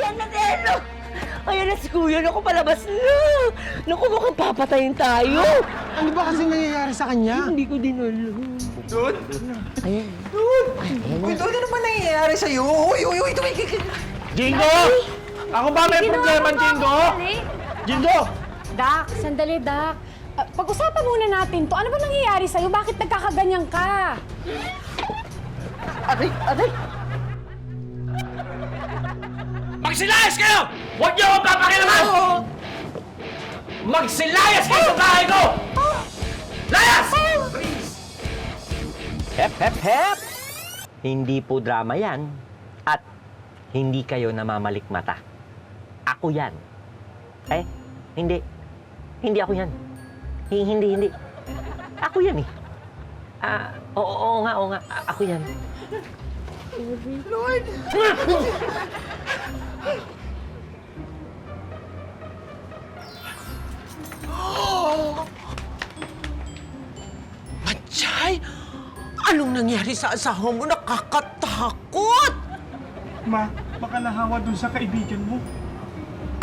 Ayan na, Nelo! Ayan na si Kuya, naku, palabas na! Naku, mukhang papatayin tayo! Ano ba kasi nangyayari sa kanya? Hindi ko din alam. Dude? Ayan. Uy, Dude, ano ba nangyayari sa'yo? Uy, tumigil. Jingo! Ako ba may problema, Jingo? Jingo! Dak, sandali, Dak. Pag-usapan muna natin to. Ano ba nangyayari sa'yo? Bakit nagkakaganyan ka? Aray! Magsilayas kayo! Huwag niyo akong papakilaman! Magsilayas kayo sa bahay ko! Layas! Hep, hep, hep! Hindi po drama yan. At hindi kayo namamalikmata. Ako yan. Eh, hindi. Hindi ako yan. Hindi. Ako yan eh. Oo nga. Ako yan. Lord! Machay! Anong nangyari sa asawa mo? Nakakatakot! Ma, baka nahawa dun sa kaibigan mo.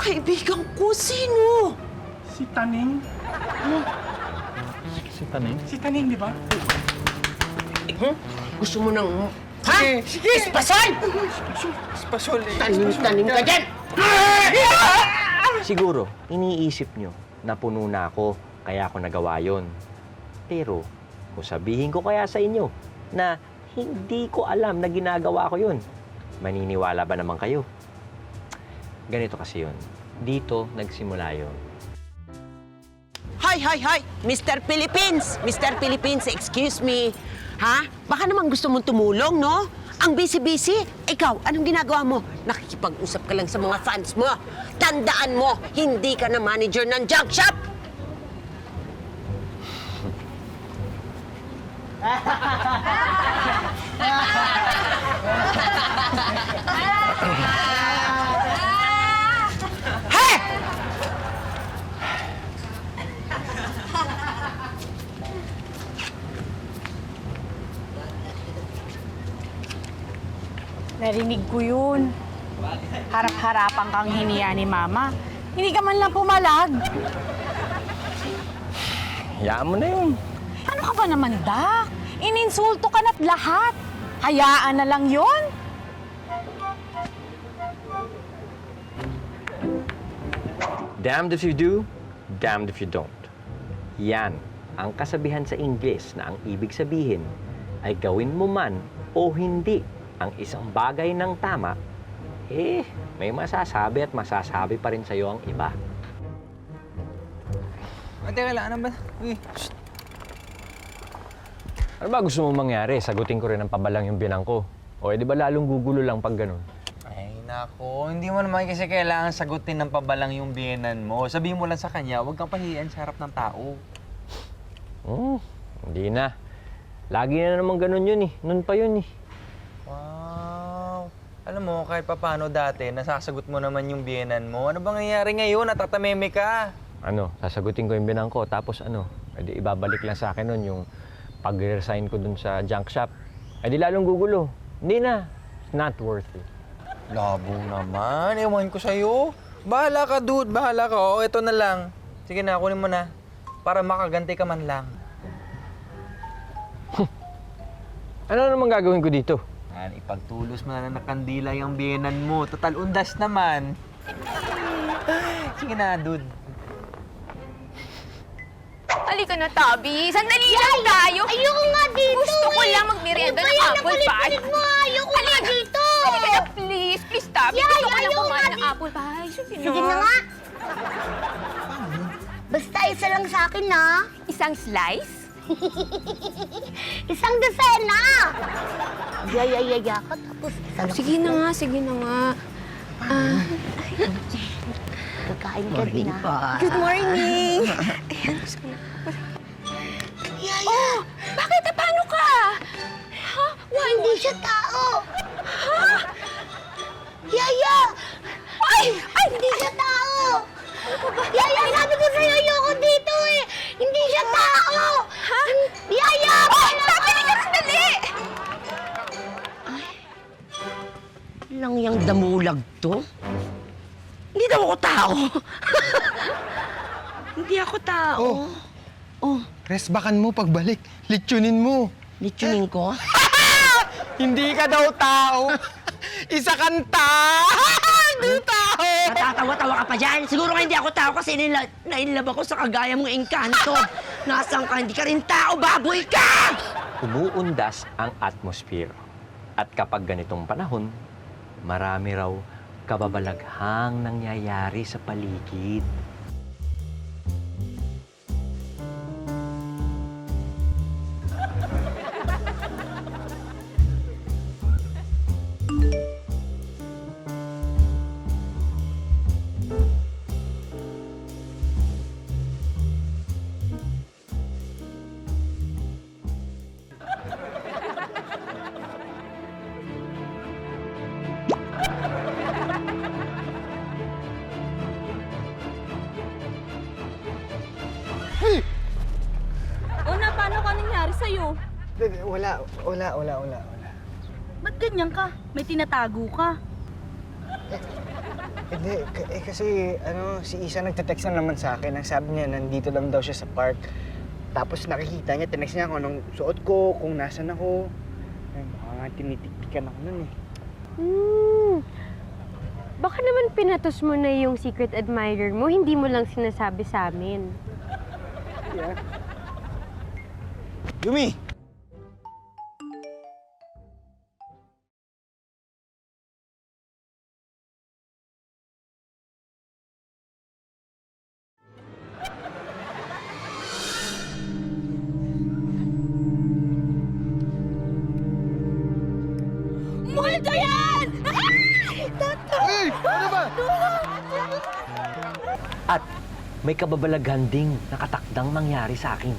Kaibigan ko, sino? Si Taning. Si Tanay? Si Taning, di ba? Gusto mo nang... Ha? Sige! Espasal! Espasol eh. Tanim ka dyan! Siguro, iniisip nyo na puno na ako, kaya ako nagawa yon. Pero, kung sabihin ko kaya sa inyo na hindi ko alam na ginagawa ko yun, maniniwala ba naman kayo? Ganito kasi yun. Dito nagsimula yun. Hi! Mr. Philippines! Mr. Philippines, excuse me. Ha? Baka naman gusto mong tumulong, no? Ang busy-busy. Ikaw, anong ginagawa mo? Nakikipag-usap ka lang sa mga fans mo. Tandaan mo, hindi ka na manager ng junk shop! Narinig ko yun. Harap-harapan kang hiniya ni Mama. Hindi ka man lang pumalag. Hayaan mo na yun. Ano ka ba naman, Dak? Ininsulto ka na't lahat. Hayaan na lang yon. Damned if you do, damned if you don't. Yan ang kasabihan sa Ingles na ang ibig sabihin ay gawin mo man o hindi ang isang bagay ng tama, may masasabi at masasabi pa rin sa'yo ang iba. Teka lang, ano ba? Uy, shh. Ano ba gusto mo mangyari? Sagutin ko rin ang pabalang yung binang ko. O, di ba lalong gugulo lang pag ganun? Ay, nako. Hindi mo naman kasi kailangan sagutin ng pabalang yung biyenan mo. Sabihin mo lang sa kanya, huwag kang pahiyan sa harap ng tao. Hindi na. Lagi na naman ganun yun eh. Noon pa yun eh. Wow. Alam mo, kahit papano dati, nasasagot mo naman yung biyenan mo. Ano bang nangyayari ngayon? Natatameme ka. Ano, sasagutin ko yung binang ko. Tapos ano, edi ibabalik lang sa akin nun yung pag-resign ko dun sa junk shop. Edi lalong gugulo. Hindi na. It's not worth it. Labo naman. Ewan ko sa'yo. Bahala ka, dude. Bahala ka. O, eto na lang. Sige na, kunin mo na. Para makaganti ka man lang. Ano naman gagawin ko dito? Yan, ipagtulos mo na ng kandila yung biyenan mo. Total undas naman. Sige na, dude. Halika na, Tabi. Sandali lang tayo. Ayoko nga dito. Gusto ko lang magmerienda ng apple pie. Ayoko nga dito. Halika na, please. Please, Tabi. Yay, Gusto ko lang ayoko kumain nga ng dito. apple pie. Sige Sige na nga. Basta isa lang sa akin, na. Isang slice? Isang dosena. Yaya ka, tapos isa lang. Sige na nga, sige na nga. Kakain ka din, ha? Good morning. Yaya. Oh, bakit? Paano ka? Ha? Hindi siya tao. Ha? Yaya. Ay! Ay! Hindi siya tao. Yaya, sabi ko sa'yo, ayoko dito eh. Hindi siya tao. Ha? Yaya! Ay! Tabi, ka sandali! Lang yung damulag to? daw ako tao. Hindi ako tao. Resbakan mo pagbalik. Litsunin mo. Litsunin ko? Hindi ka daw tao. Isa kang tao. Hindi tao. Natatawa-tawa ka pa dyan. Siguro nga hindi ako tao kasi nainlove ako sa kagaya mong engkanto. Nasaan ka? Hindi ka rin tao, baboy ka! Umuundas ang atmosphere. At kapag ganitong panahon, marami raw kababalaghang nangyayari sa paligid. Una, paano ka nangyari sa'yo? Wala. Ba't ganyan ka? May tinatago ka. Hindi, kasi si Isa nagte-text na naman sa akin. Ang sabi niya, nandito lang daw siya sa park. Tapos nakikita niya, tinext niya kung anong suot ko, kung nasan ako. Ay, mukha nga tinitiktikan ako nun eh. Baka naman pinatos mo na yung secret admirer mo, hindi mo lang sinasabi sa amin. Yeah. Yumi! Multo yan! At may kababalaghan ding nakatakdang mangyari sa akin.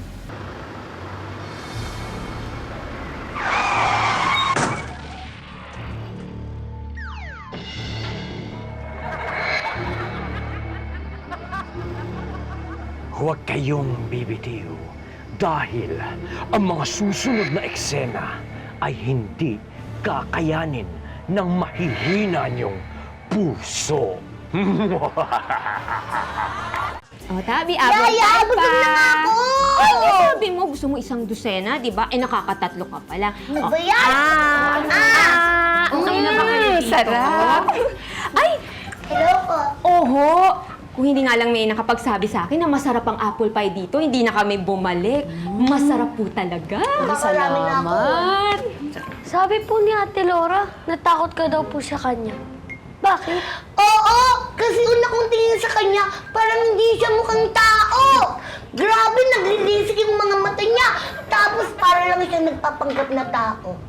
Huwag kayong bibitiw dahil ang mga susunod na eksena ay hindi kakayanin ng mahihina niyong puso. O, Tabi, abot Yaya, tayo busog na nga ako! Ay, sabi mo, gusto mo isang dosena, di ba? Eh, nakakatatlo ka pala. Ano ba yan? Okay na ba kayo dito? Sarap! Ay, Hello po. oho! Kung hindi nga lang may nakapagsabi sa akin na masarap ang apple pie dito, hindi na kami bumalik. Masarap po talaga. Makarami na ako. Sabi po ni Ate Laura, natakot ka daw po sa kanya. Bakit? Oo! Kasi una kong tingin sa kanya, parang hindi siya mukhang tao! Grabe, naglilisik yung mga mata niya. Tapos para lang siya nagpapanggap na tao.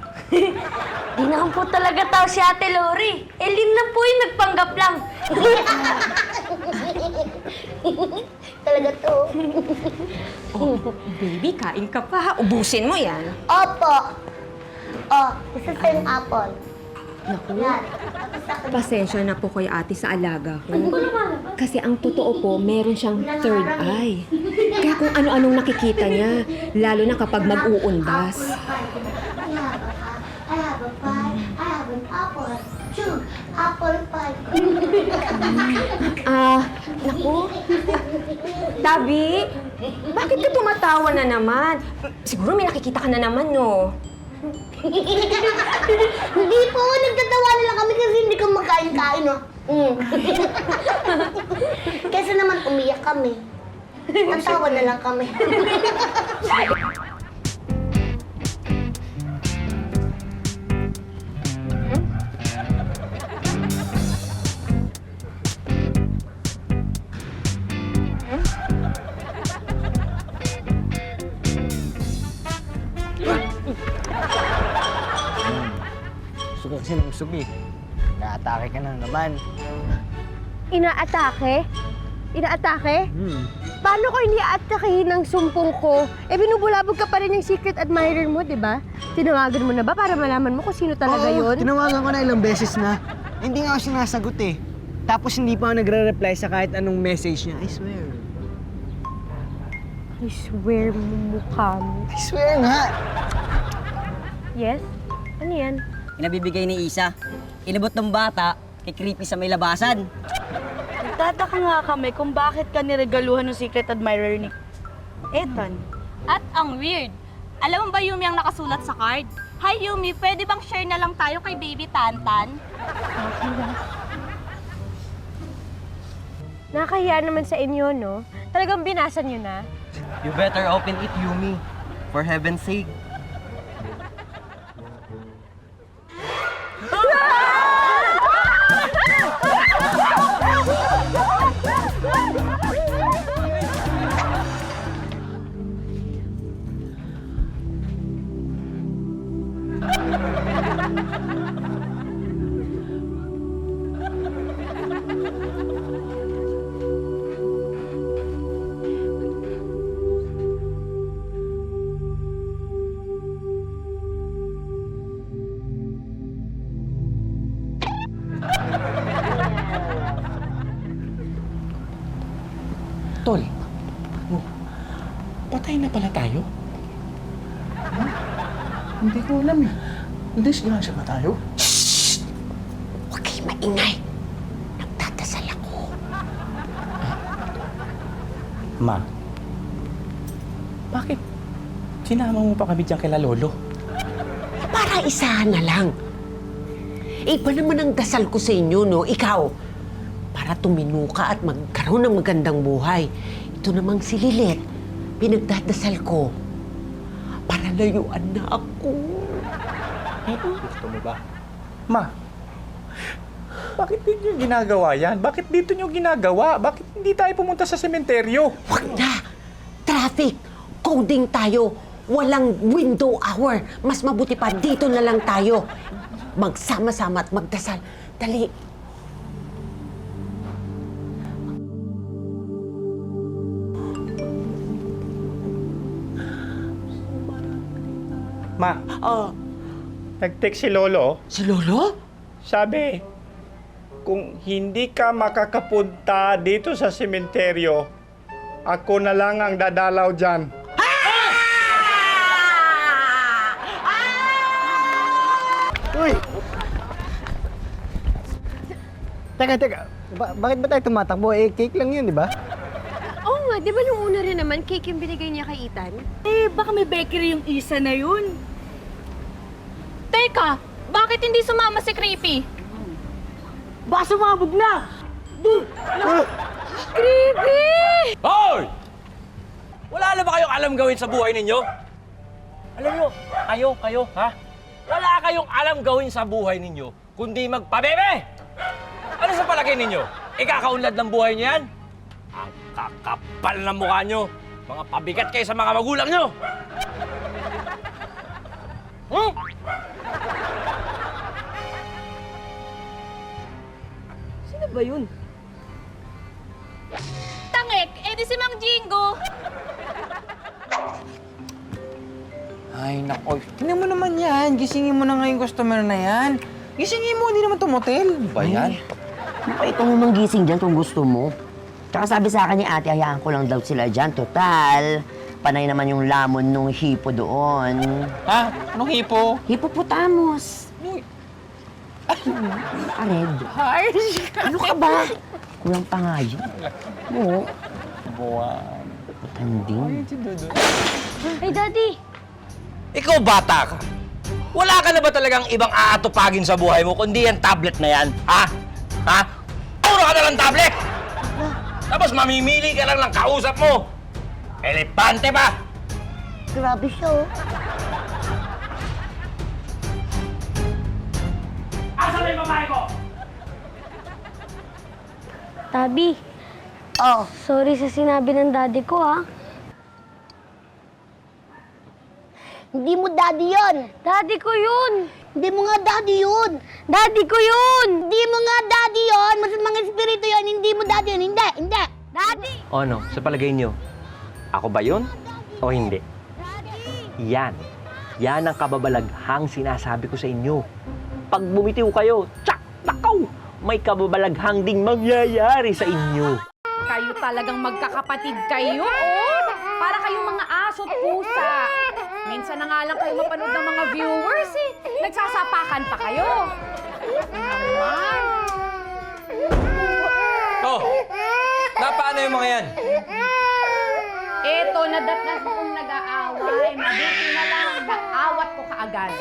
Di naman po talaga tao si Ate Lori. Elin na po yung nagpanggap lang. Talaga to. Baby, kain ka pa. Ubusin mo yan. Opo. Oh, isa sa yung apple. Naku, Yan. Tapos sa kanya. pasensya na po kay ate sa alaga ko. Kasi ang totoo po, meron siyang third eye. Kaya kung ano-anong nakikita niya, lalo na kapag mag-uundas. I have a pie. I have an apple. Chug, apple pie. Naku. Tabi, bakit ka tumatawa na naman? Siguro may nakikita ka na naman, no? Hindi po, nagtatawa na lang kami kasi hindi ko makain-kain, no? Kesa naman umiyak kami. Natawa na lang kami. Gusto ko kasi ng usog eh. Naatake ka na naman. Inaatake? Inaatake? Paano ko iniaatakehin ng sumpong ko? Eh, binubulabog ka pa rin yung secret admirer mo, di ba? Tinawagan mo na ba para malaman mo kung sino talaga yun? Tinawagan ko na ilang beses na. Hindi nga ako sinasagot eh. Tapos hindi pa ako nagre-reply sa kahit anong message niya. I swear. I swear mo mukha mo. I swear nga. Yes? Ano yan? Inabibigay ni Isa. Inabot ng bata kay Creepy sa may labasan. Nagtataka nga kami kung bakit ka niregaluhan ng secret admirer ni Ethan. At ang weird. Alam mo ba, Yumi, ang nakasulat sa card? Hi, Yumi, pwede bang share na lang tayo kay Baby Tantan? Nakahiya naman sa inyo, no? Talagang binasa niyo na. You better open it, Yumi. For heaven's sake. Tol, patay na pala tayo? Hindi ko alam eh. Disgrasya ba tayo? Huwag kayo maingay. Nagdadasal ako. Ma, bakit sinama mo pa kami dyan kila Lolo? Para isahan na lang. Iba naman ang dasal ko sa inyo, no? Ikaw, para tumino ka at magkaroon ng magandang buhay. Ito namang si Lilet, pinagdadasal ko para layuan na ako. Gusto mo ba? Ma, bakit dito nyo ginagawa yan? Bakit dito nyo ginagawa? Bakit hindi tayo pumunta sa sementeryo? Huwag na! Traffic! Coding tayo! Walang window hour! Mas mabuti pa, dito na lang tayo. Magsama-sama at magdasal. Dali! Ma, Oh, nag-text si Lolo. si Lolo? Sabi, kung hindi ka makakapunta dito sa sementeryo, ako na lang ang dadalaw dyan. Uy! Teka. Bakit ba tayo tumatakbo? Eh, cake lang yun, di ba? Oo nga, di ba nung una rin naman, cake yung binigay niya kay Ethan? Eh, baka may bakery yung isa na yun. Teka, bakit hindi sumama si Creepy? Baka sumabog na! Hoy! Wala na ba kayong alam gawin sa buhay ninyo? Alam nyo, kayo, ha? Wala kayong alam gawin sa buhay ninyo, kundi magpabebe! Ano sa palagay ninyo? Ikakaunlad ng buhay niyo yan? Ang kakapal ng mukha nyo! Mga pabigat kayo sa mga magulang nyo! Hmm? Sino ba yun? Tangek, edi si Mang Jingo. Ay, nako. Tingnan mo naman yan. Gisingin mo na nga yung customer na yan. Gisingin mo, hindi naman to motel. Ba yan? Ikaw mo manggising dyan kung gusto mo. Tsaka sabi sa akin ni ate, hayaan ko lang daw sila dyan. Total, panay naman yung lamon nung hipo doon. Ha? Anong hipo? Hippopotamus. Ared. Ano ka ba? Kulang pa nga yan. Oo. Buwan. Tanding. Hey, Daddy! Ikaw bata ka. Wala ka na ba talagang ibang aatupagin sa buhay mo kundi yan tablet na yan? Ha? Ha? Puro ka na lang tablet! Tapos mamimili ka lang ng kausap mo. Elepante ba? Grabe siya, oh. Asan na yung babae ko? Tabi, Oh, sorry sa sinabi ng daddy ko, ha? hindi mo daddy yun. Daddy ko yun! Hindi mo nga daddy yun. Daddy ko yun! Hindi mo nga daddy yun. Mas mga espiritu yun. Hindi mo daddy yun. Hindi. Daddy! O ano, sa palagay nyo, ako ba yun o hindi? Yan. Yan ang kababalaghang sinasabi ko sa inyo. Pag bumitiw kayo, tsak, takaw! May kababalaghang ding mangyayari sa inyo. Kayo talagang magkakapatid kayo, oh! Para kayong mga aso at pusa. Minsan na nga lang kayo mapanood ng mga viewers, eh. Nagsasapakan pa kayo. Naman. Oh, nadatnan ko kung nag-aaway. Mabuti na lang, naawat ko kaagad.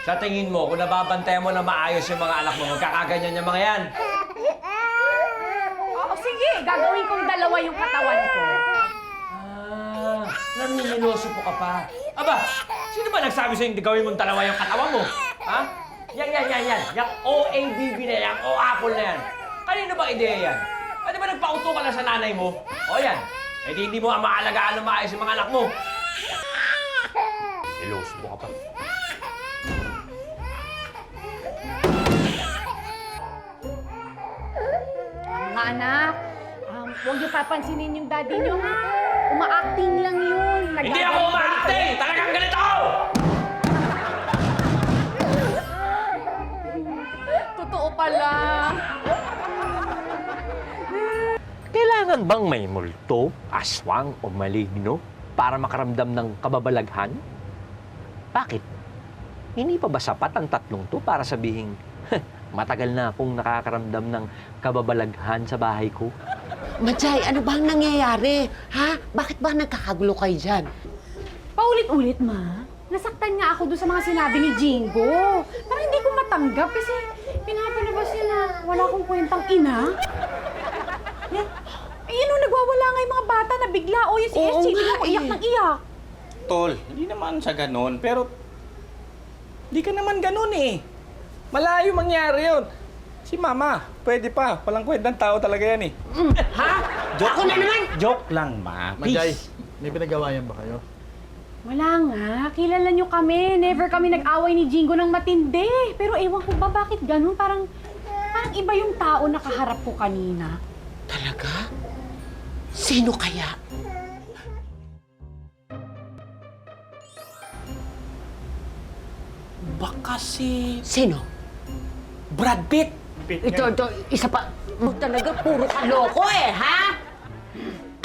Sa tingin mo, kung nababantayan mo na maayos yung mga anak mo, magkakaganyan yung mga yan. Oo, sige, gagawin kong dalawa yung katawan ko. Namimiloso po ka pa. Aba, sino ba nagsabi sa'yo hindi gawin mong dalawa yung katawan mo? Ha? Yan. Yung OABB na yan, o apple na yan. Kanino ba ideya yan? Di ba nagpauto ka lang sa nanay mo? O yan. Eh di hindi mo maalagaan ng maayos yung mga anak mo. Miloso po ka pa. Mga anak, huwag niyo papansinin yung daddy niyo, ha? Uma-acting lang yun. Hindi ako umaakting! Talagang ganito ako! Totoo pala. Kailangan bang may multo, aswang o maligno para makaramdam ng kababalaghan? Bakit? Hindi pa ba sapat ang tatlong to para sabihin, matagal na akong nakakaramdam ng kababalaghan sa bahay ko? Majay, ano bang nangyayari? Ha? Bakit ba nagkakagulo kayo dyan? Paulit-ulit, ma. Nasaktan nga ako doon sa mga sinabi ni Jingo. Parang hindi ko matanggap kasi pinapalabas niya na wala akong kwentang ina. Nagwawala nga yung mga bata na bigla. O, yung si SG, bigla ko iyak ng iyak. Tol, hindi naman sa ganon, pero hindi ka naman ganon eh. Malayo mangyari yun. Si Mama, pwede pa. Walang kwentang tao talaga yan eh. Ha? Ako na naman! Joke lang, Ma. Majay, Please. may pinagawayan ba kayo? Wala nga. Kilala nyo kami. Never kami nag-away ni Jingo ng matindi. Pero ewan ko ba bakit ganun? Parang iba yung tao na kaharap ko kanina. Talaga? Sino kaya? Baka si Sino? Brad Pitt. Ito, isa pa. Talaga, puro kaloko eh, ha?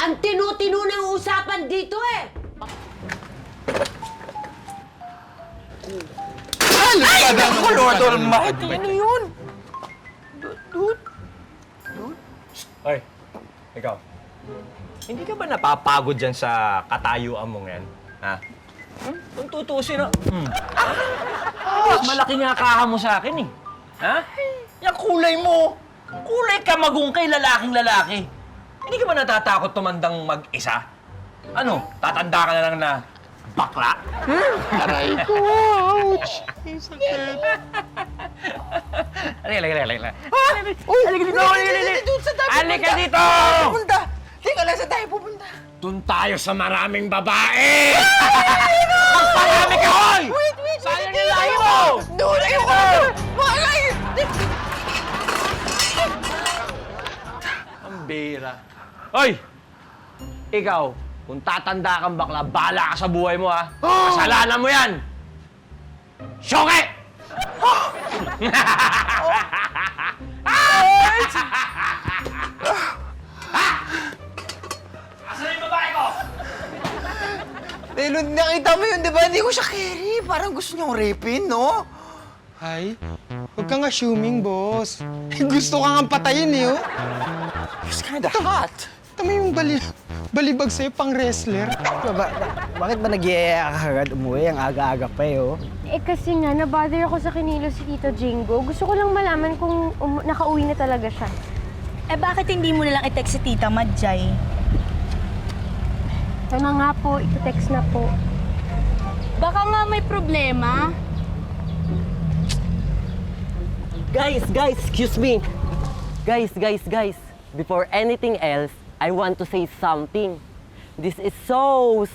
Ang tinu-tinu ng usapan dito eh. Ay, naku, Lord Almighty! Ano yun? Ay, ikaw. Hindi ka ba napapagod dyan sa katayuan mong yan? Ha? Kung tutusin, no? Malaki nga kaha mo sa akin, eh. Ha? Yung kulay mo. Kulay ka magungkay, lalaking lalaki. Hindi ka ba natatakot tumandang mag-isa? Ano? Tatanda ka na lang na bakla? Aray ko, ouch! Ang sakit. Halika. Uy! Halika dito! Halika dito! Pupunta! Teka lang, saan tayo pupunta? Doon tayo sa maraming babae! Magparami ka, hoy! Wait! Sayang yung lahi mo! Doon kayo ko! Malay! Ang bira. Hoy! Ikaw, kung tatanda kang bakla, bahala ka sa buhay mo, ha? Kasalanan mo yan! Syoke! Asan yung babae ko? Nilo, nakita mo yun, di ba? Hindi ko siya carry. Parang gusto niyang rapin, no? Ay, huwag kang assuming, boss. Gusto ka nga patayin, eh, oh. It's kinda hot. Tama yung balibag sa'yo, pang wrestler. Bakit ba nag-iaya ka agad umuwi? Ang aga-aga pa, eh, oh. Eh kasi nga, nabother ako sa kinilos si Tito Jingo. Gusto ko lang malaman kung nakauwi na talaga siya. Eh bakit hindi mo nalang i-text si Tita Madjay? Ito na nga po, ito-text na po. Baka nga may problema. Guys, excuse me. Guys. Before anything else, I want to say something. This is so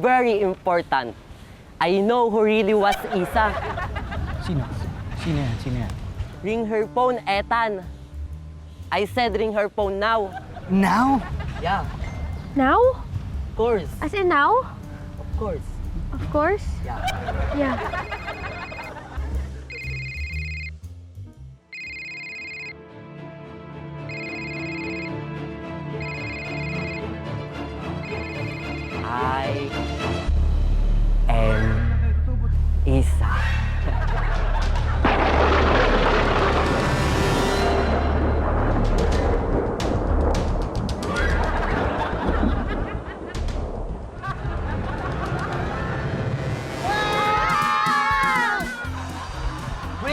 very important. I know who really was Isa. Sino? Sino yan? Ring her phone, Ethan. I said ring her phone now. Now? Yeah, Now? of course. As in now? Of course. Of course? Yeah. Yeah. I am Isa.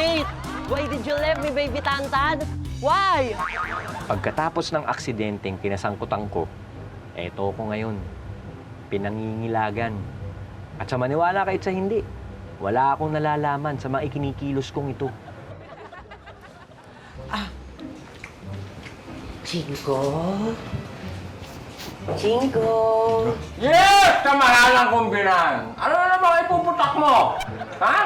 Wait! Why did you leave me, baby Tantan? Why? Pagkatapos ng aksidenteng kinasangkutan ko, eto ko ngayon. Pinangingilagan. At sa maniwala kahit sa hindi, wala akong nalalaman sa mga ikinikilos kong ito. Jingo? Jingo? Yes! Kamahalang kumbinan! Ano na naman ipuputak mo? Ha?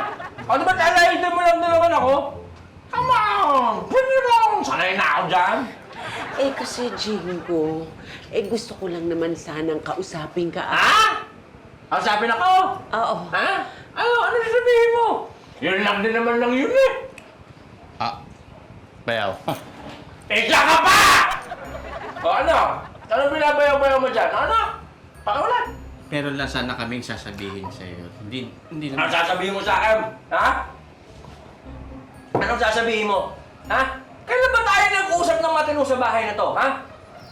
O di ba talaitin mo lang naman ako? Come on! Pwede mo! Sanay na ako dyan! Eh kasi Jingo, gusto ko lang naman sanang kausapin ka. Ha? Kausapin ako? Oo. Ha? Ano sasabihin mo? Yun lang din naman lang yun eh. Bel. Ika ka pa! O ano? Ano binabayaw-bayaw mo dyan? Ano? Pakiulan! Meron lang sana kaming sasabihin sa'yo. Hindi Ano sasabihin mo sa akin? Ha? Anong sasabihin mo? Ha? Kailan ba tayo nag-usap ng matino sa bahay na to, ha?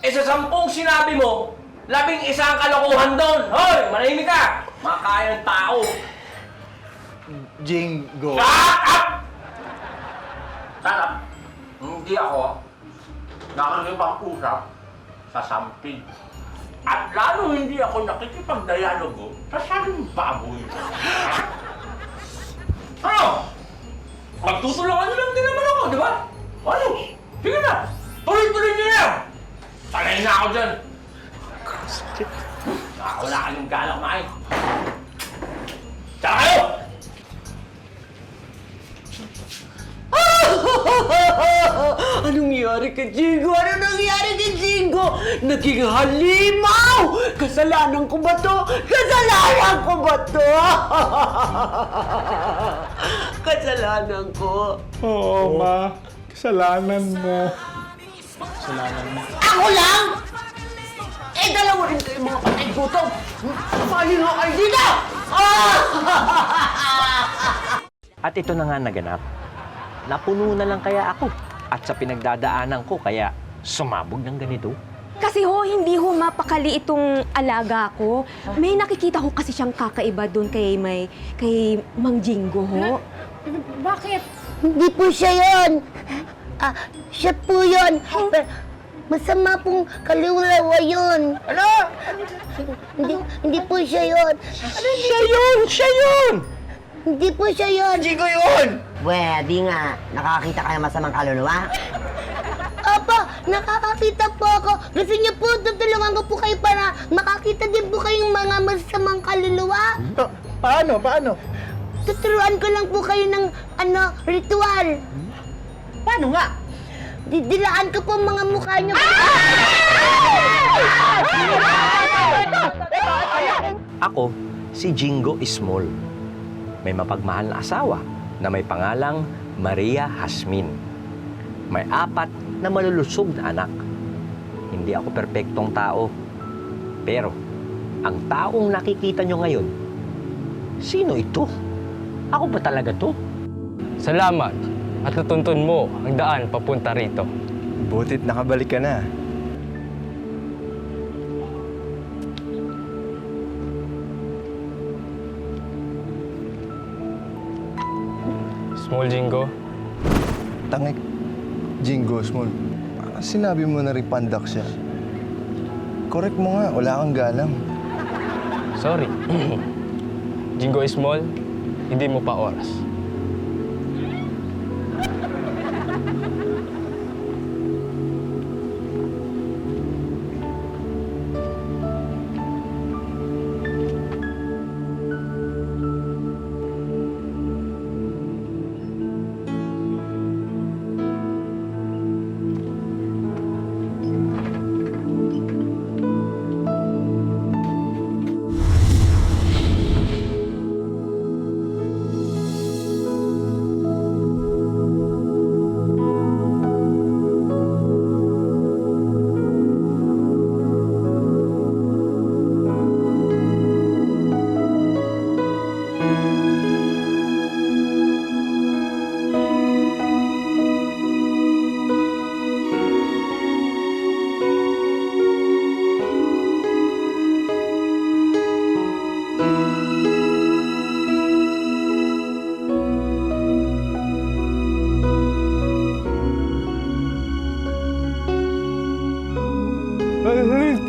Sa 10 sinabi mo, 11 ang kalokohan doon. Hoy, manahimik ka! Makaya ng tao. Jingo. Shut up! Shut up! Hindi ako nakikipag-usap sa sampid. At lalo hindi ako nakikipag-dialogo sa saling baboy. Ano? Magtutulungan nyo lang din naman ako, di ba? Ano? Sige na! Tuloy-tuloy nyo na! Sanay na ako dyan! Wala kayong galak, Mike! Tsaka kayo! Anong nangyari kay Jingo? Anong nangyari kay Jingo? Naging halimaw! Kasalanan ko ba to? Kasalanan ko ba to? Kasalanan ko. Oo, Ma. Kasalanan mo. Ako lang? Dalawa rin kayo mga patay gutom. Pali nga kayo dito! At ito na nga naganap. Napuno na lang kaya ako. At sa pinagdadaanan ko, kaya sumabog ng ganito. Kasi hindi mapakali itong alaga ko. May nakikita ko kasi siyang kakaiba doon kay Mang Jingo ho. Bakit? Hindi po siya yun. Siya po yun. Masama pong kaliwalawa yun. Ano? Hindi po siya yun. Siya yun! Siya yun! Hindi po siya yun. Jingo yun! Pwede nga. Nakakita kayo masamang kaluluwa? Opo, nakakakita po ako. Gusto niyo po, tutulungan ko po kayo para makakita din po kayong mga masamang kaluluwa. Paano? Tuturuan ko lang po kayo ng, ritual. Paano nga? Didilaan ko po mga mukha niyo. Ako, si Jingo Small. May mapagmahal na asawa na may pangalang Maria Hasmin. May 4 na malulusog na anak. Hindi ako perpektong tao. Pero, ang taong nakikita nyo ngayon, sino ito? Ako ba talaga to? Salamat at natuntun mo ang daan papunta rito. Butit nakabalik ka na. Small Jingo, Tangik, Jingo, Small. Sinabi mo na rin pandak siya. Correct mo nga, wala kang galang. sorry. Jingo Small, hindi mo pa oras.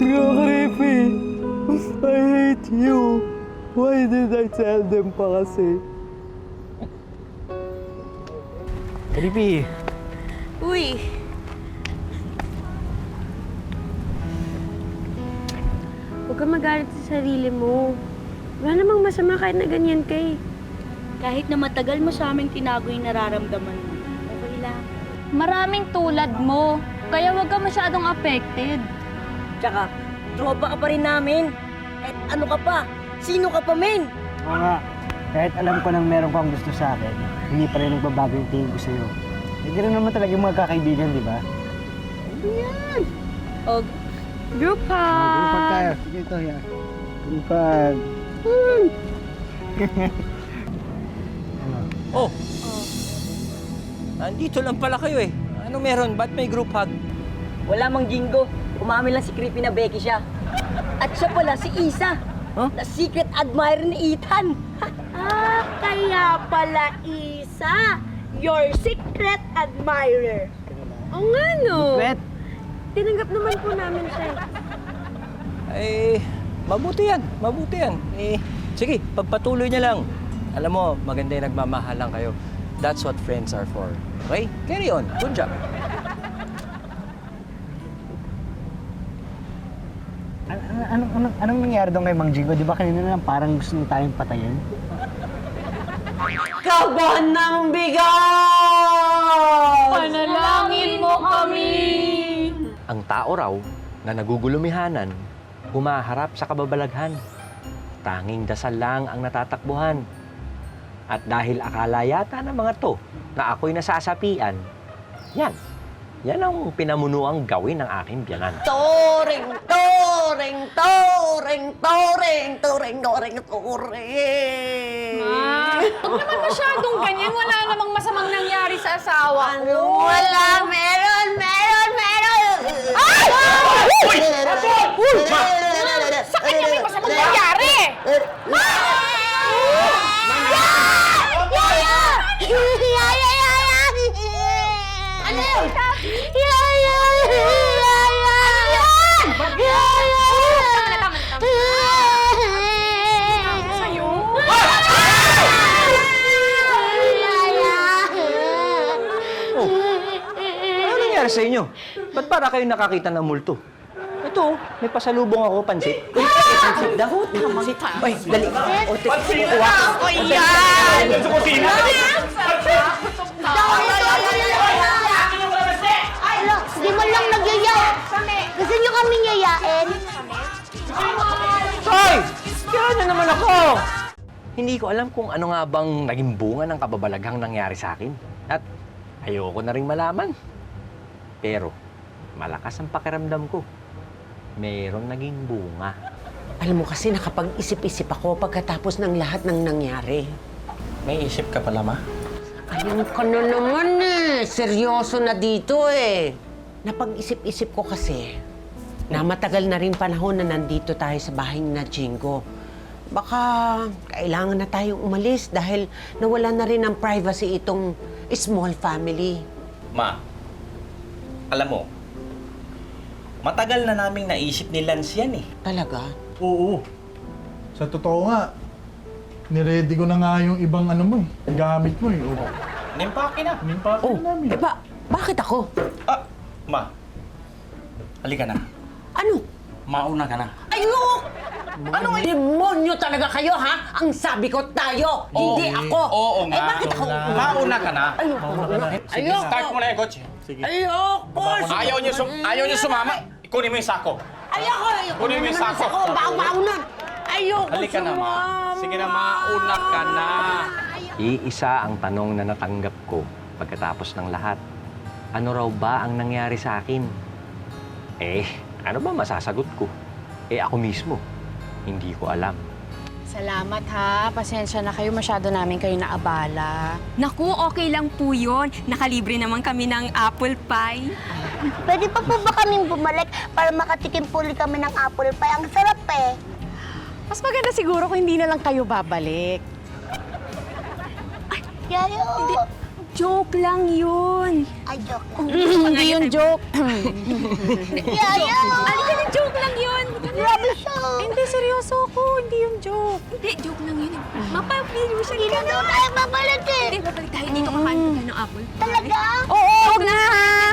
Creepy. I hate you. Why did I tell them pa kasi? Creepy. Uy, Huwag kang magalit sa sarili mo. Wala namang masama kahit na ganyan ka eh. kahit na matagal mo sa aming tinago yung nararamdaman mo, okay lang. Maraming tulad mo, kaya huwag ka masyadong affected. Tsaka, tropa ka pa rin namin. At ano ka pa? Sino ka pa, men? Oo nga, kahit alam ko nang meron kang gusto sa akin, hindi pa rin nagbabago yung tingin ko sa'yo. Hindi rin naman talaga yung mga kakaibigan, di ba? O, Group hug! Group hug tayo. Sige ito, yan. Group hug. Oh! Nandito lang pala kayo eh. Ano meron? Ba't may group hug? Wala mang Jingo. Umamin lang si Creepy na Becky siya. At siya pala si Isa. Na secret admirer ni Ethan. Kaya pala Isa, your secret admirer. Oo nga no. Secret? Tinanggap naman po namin siya. Eh, mabuti yan. Mabuti yan. Eh, sige, pagpatuloy niya lang. Alam mo, maganda yung nagmamahalan kayo. That's what friends are for. Okay? Carry on. Good job. Anong nangyari doon kay Mang Jingo? Di ba kanina lang parang gusto niya tayong patayin? Kaban ng bigas! panalangin mo kami! Ang tao raw na nagugulumihanan, humaharap sa kababalaghan. Tanging dasal lang ang natatakbuhan. At dahil akala yata ng mga to na ako'y nasasapian, yan ang pinamunuang gawin ng aking biyanan. Toring, toring, toring, toring, toring, toring, toring. Ma, huwag naman masyadong ganyan. Wala namang masamang nangyari sa asawa ko. Wala, meron! Ay! Uy! Sa kanya may masamang nangyari! Ano yun? Ano nangyari sa inyo? Ba't para kayo nakakita ng multo? Ito, may pasalubong ako, pansit. Uy, pansit daw. Pansit. Ay, dali. Pansit! Ako yan! Sa kusina! Ala, di man lang nagyaya. Gusto niyo kami yayain? Hoy! Kaya na naman ako! Hindi ko alam kung ano nga bang naging bunga ng kababalaghang nangyari sa akin. At ayoko na rin malaman. Pero malakas ang pakiramdam ko. Mayroong naging bunga. Alam mo kasi nakapag-isip-isip ako pagkatapos ng lahat ng nangyari. May isip ka pala, Ma? Ayun ka na naman eh. Seryoso na dito eh. Napag-isip-isip ko kasi na matagal na rin panahon na nandito tayo sa bahay na Jingo. Baka kailangan na tayong umalis dahil nawala na rin ng privacy itong small family. Ma, alam mo, matagal na naming naisip ni Lance yan eh. Talaga? Oo. Sa totoo nga, niready ko na nga yung ibang ano mo eh. Gamit mo eh. Oo. Nimpake na. Nimpake na namin. Bakit ako? Ma, halika na. Ano? Mauna ka na. Ayok! Ano demonyo talaga kayo, ha? Ang sabi ko tayo, hindi ako. Oo nga. Eh, bakit ako? Mauna ka na. Ayoko. Sige, start mo na yung kotse. Sige. Ayoko! Ayaw niyo sumama? Kunin mo yung sako. Ayoko! Kunin mo yung sako. Baw-baw na! Ayoko Halika na, Ma. Sige na, mauna ka na. Iisa ang tanong na natanggap ko pagkatapos ng lahat. Ano raw ba ang nangyari sa akin? Eh, ano ba masasagot ko? Eh, ako mismo. Hindi ko alam. Salamat ha. Pasensya na kayo. Masyado namin kayo naabala. Naku, okay lang po yun. Nakalibre naman kami ng apple pie. Pwede pa po ba kaming bumalik para makatikim po ulit kami ng apple pie? Ang sarap eh. Mas maganda siguro kung hindi na lang kayo babalik. Yayo! Joke lang yun. Ay, joke. Hindi yun joke. Yaya! Alika na, joke lang yun. Grabe siya. Hindi, seryoso ko. Hindi yun joke. Hindi, joke lang yun. Mapapiliw siya. Hindi na daw tayo babalik eh. Hindi, babalik tayo. Hindi ka makain ng apple. Talaga? Oo, huwag na.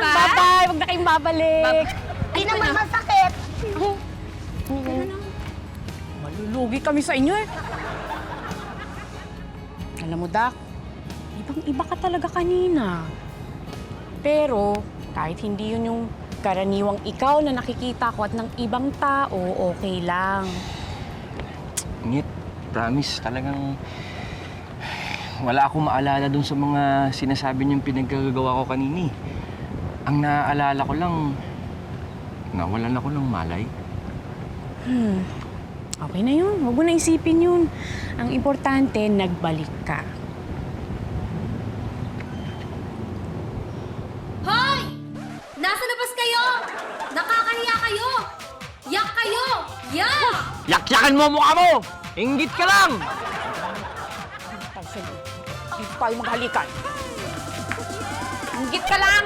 Bye-bye. Huwag na kayong babalik. Hindi naman masakit. Malulugi kami sa inyo eh. Alam mo, Dak, ibang-iba ka talaga kanina. Pero, kahit hindi yun yung karaniwang ikaw na nakikita ko at ng ibang tao, okay lang. Ngit, promise, talagang wala akong maalala dun sa mga sinasabi niyong pinaggagawa ko kanini. Ang naaalala ko lang, nawalan ako ng malay. Okay na yun. Huwag mo na isipin yun. Ang importante, nagbalik ka. Hoy! Nasa labas kayo! Nakakahiya kayo! Yak kayo! Yak! Yakyakan mo mukha mo! Inggit ka lang! Hindi tayo maghalikan. Inggit ka lang!